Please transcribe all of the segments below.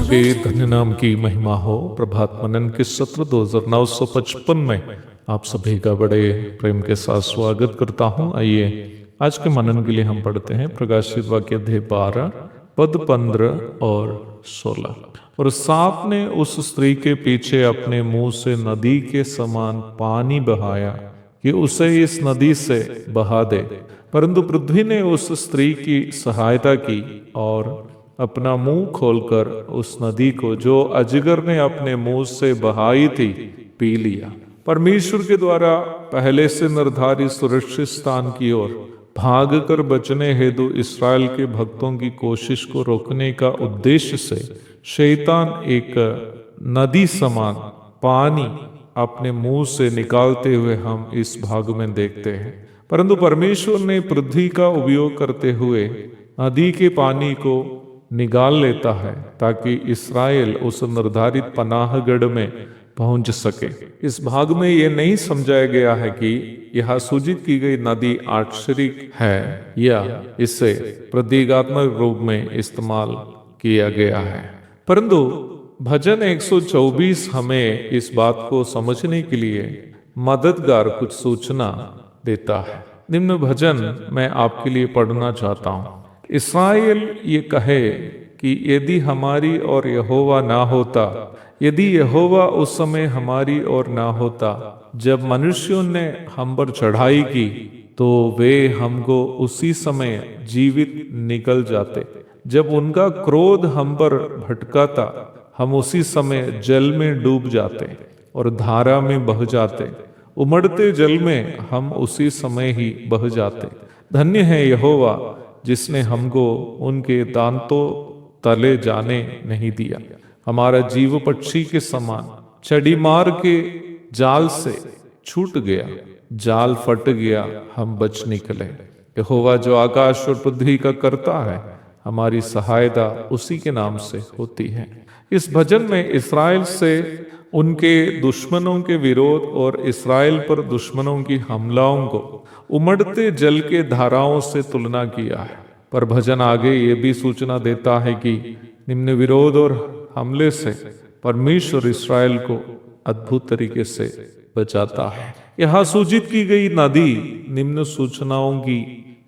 के धन्य नाम की महिमा हो। प्रभात मनन के सत्र 2955 में आप सभी का बड़े प्रेम के साथ स्वागत करता हूं। आइए आज के मनन के लिए हम पढ़ते हैं प्रकाशित वाक्य अध्याय 12 पद 15 और 16। और सांप ने उस स्त्री के पीछे अपने मुंह से नदी के समान पानी बहाया कि उसे इस नदी से बहा दे, परंतु पृथ्वी ने उस स्त्री की सहायता की और अपना मुंह खोलकर उस नदी को जो अजगर ने अपने मुंह से बहाई थी पी लिया। परमेश्वर के द्वारा पहले से निर्धारित सुरक्षित स्थान की ओर भागकर बचने हेतु इस्राएल के भक्तों की कोशिश को रोकने का उद्देश्य से शैतान एक नदी समान पानी अपने मुंह से निकालते हुए हम इस भाग में देखते हैं। परंतु परमेश्वर ने पृथ्वी का उपयोग करते हुए नदी के पानी को निकाल लेता है ताकि इस्राएल उस निर्धारित पनाहगढ़ में पहुंच सके। इस भाग में यह नहीं समझाया गया है कि यह सूचित की गई नदी आश्चर्य है या इसे प्रतीकात्मक रूप में इस्तेमाल किया गया है, परंतु भजन 124 हमें इस बात को समझने के लिए मददगार कुछ सूचना देता है। निम्न भजन मैं आपके लिए पढ़ना चाहता हूं। इस्राएल ये कहे कि यदि हमारी और यहोवा ना होता, यदि यहोवा उस समय हमारी और ना होता, जब मनुष्यों ने हम पर चढ़ाई की तो वे हमको उसी समय जीवित निकल जाते। जब उनका क्रोध हम पर भटकाता, हम उसी समय जल में डूब जाते और धारा में बह जाते। उमड़ते जल में हम उसी समय ही बह जाते। धन्य है यहोवा जिसने हमको उनके दांतों तले जाने नहीं दिया। हमारा जीव पक्षी के समान चड़ी मार के जाल से छूट गया, जाल फट गया, हम बच निकले। यहोवा जो आकाश और पृथ्वी का करता है, हमारी सहायता उसी के नाम से होती है। इस भजन में इस्राएल से उनके दुश्मनों के विरोध और इस्राएल पर दुश्मनों की हमलाओं को उमड़ते जल के धाराओं से तुलना किया है। पर भजन आगे ये भी सूचना देता है कि निम्न विरोध और हमले से परमेश्वर इस्राएल को अद्भुत तरीके से बचाता है। यहाँ सूचित की गई नदी निम्न सूचनाओं की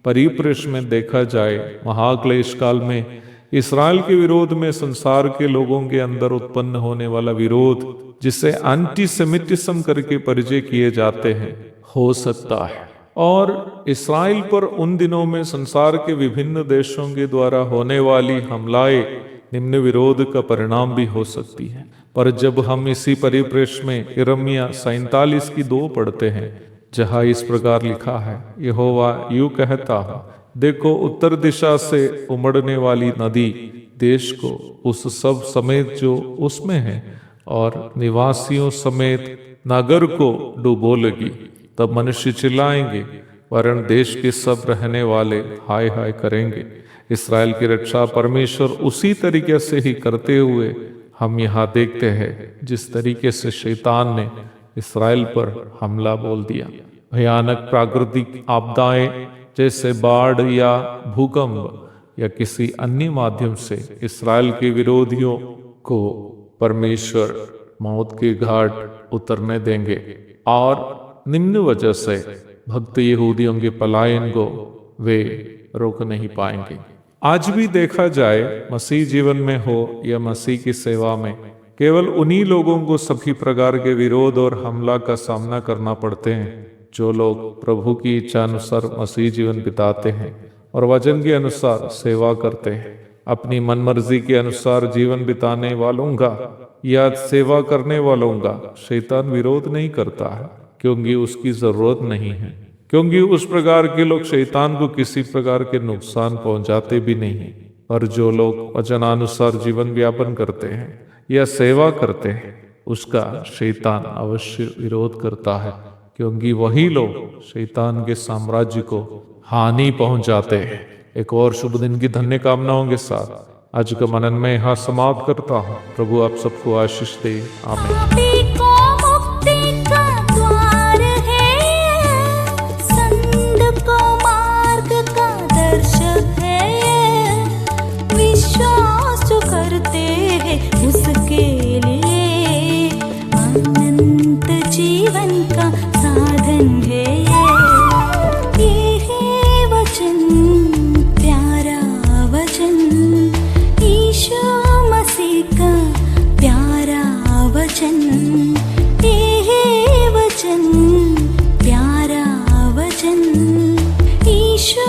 परिप्रेक्ष्य में देखा जाए महाक्लेश काल में इस्राएल के विरोध में संसार के लोगों के अंदर उत्पन्न होने वाला विरोध, जिसे एंटीसेमिटिज्म करके परिचय किए जाते हैं, हो सकता है। और इस्राएल पर उन दिनों में संसार के विभिन्न देशों के द्वारा होने वाली हमलाएं निम्न विरोध का परिणाम भी हो सकती है। पर जब हम इसी परिप्रेक्ष्य में यिर्मयाह 47 की 2 पढ़ते हैं, जहां इस प्रकार लिखा है, यहोवा यूं कहता है, देखो उत्तर दिशा से उमड़ने वाली नदी देश को उस सब समेत जो उसमें है और निवासियों समेत नगर को डुबो लगी। तब मनुष्य चिल्लाएंगे, वरन देश के सब रहने वाले हाय हाय करेंगे। इस्राएल की रक्षा परमेश्वर उसी तरीके से ही करते हुए हम यहाँ देखते हैं जिस तरीके से शैतान ने इस्राएल पर हमला बोल दिया। भयानक प्राकृतिक आपदाएं जैसे बाढ़ या भूकंप या किसी अन्य माध्यम से इस्राएल के विरोधियों को परमेश्वर मौत के घाट उतरने देंगे और निम्न वजह से भक्त यहूदियों के पलायन को वे रोक नहीं पाएंगे। आज भी देखा जाए, मसीह जीवन में हो या मसीह की सेवा में, केवल उन्हीं लोगों को सभी प्रकार के विरोध और हमला का सामना करना पड़ते हैं जो लोग प्रभु की इच्छा अनुसार मसीह जीवन बिताते हैं और वचन के अनुसार सेवा करते हैं। अपनी मनमर्जी के अनुसार जीवन बिताने वालों का या सेवा करने वालों का शैतान विरोध नहीं करता है, क्योंकि उसकी जरूरत नहीं है, क्योंकि उस प्रकार के लोग शैतान को किसी प्रकार के नुकसान पहुंचाते भी नहीं। और जो लोग वचनानुसार जीवन व्यापन करते हैं या सेवा करते हैं, उसका शैतान अवश्य विरोध करता है, क्योंकि वही लोग शैतान के साम्राज्य को हानि पहुंचाते हैं। एक और शुभ दिन की धन्य कामनाओं के साथ आज का मनन में यहाँ समाप्त करता हूँ। प्रभु आप सबको आशीष दे। आमीन। उसके लिए अनंत जीवन का साधन है ये है वचन, प्यारा वचन, यीशु मसीह का प्यारा वचन। ये है वचन, प्यारा वचन, यीशु